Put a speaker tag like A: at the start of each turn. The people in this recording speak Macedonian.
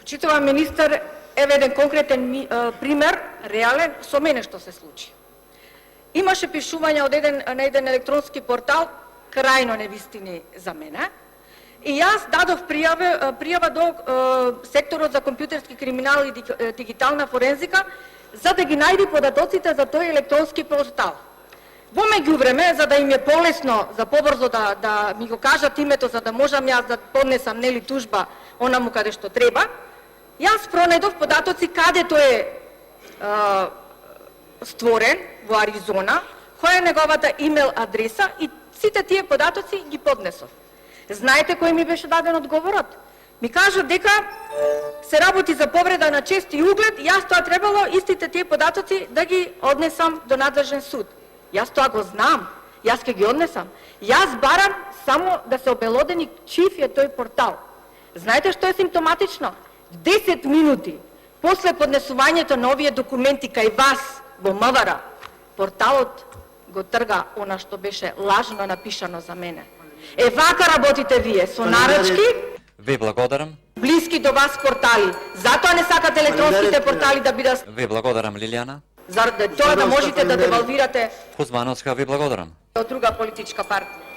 A: Почитуван министар, еве еден конкретен пример, реален, со мене што се случи. Имаше пишување на еден електронски портал, крајно невистини за мене, и јас дадов пријава до секторот за компјутерски криминал и дигитална форензика, за да ги најди податоците за тој електронски портал. Во меѓувреме, за да им е полесно, за побрзо да ми го кажат името, за да можам јас да поднесам нели тужба онаму каде што треба, јас пронајдов податоци каде тој е створен во Аризона, која е неговата имейл адреса и сите тие податоци ги поднесов. Знаете кој ми беше даден одговорот? Ми кажа дека се работи за повреда на чест и углед, јас тоа требало истите тие податоци да ги однесам до надлежен суд. Јас тоа го знам, јас ќе ги однесам. Јас барам само да се обелодени чив е тој портал. Знаете што е симптоматично? 10 минути после поднесувањето на овие документи кај вас во МВР, порталот го трга она што беше лажно напишано за мене. Е, вака работите вие, со нарачки,
B: Ви благодарам.
A: блиски до вас портали. Затоа не сакате електронските портали да бидат...
B: Ви благодарам, Лилијана.
A: За тоа да можете да девалвирате
B: Кузмановска, ви благодарам.
A: од друга политичка партија.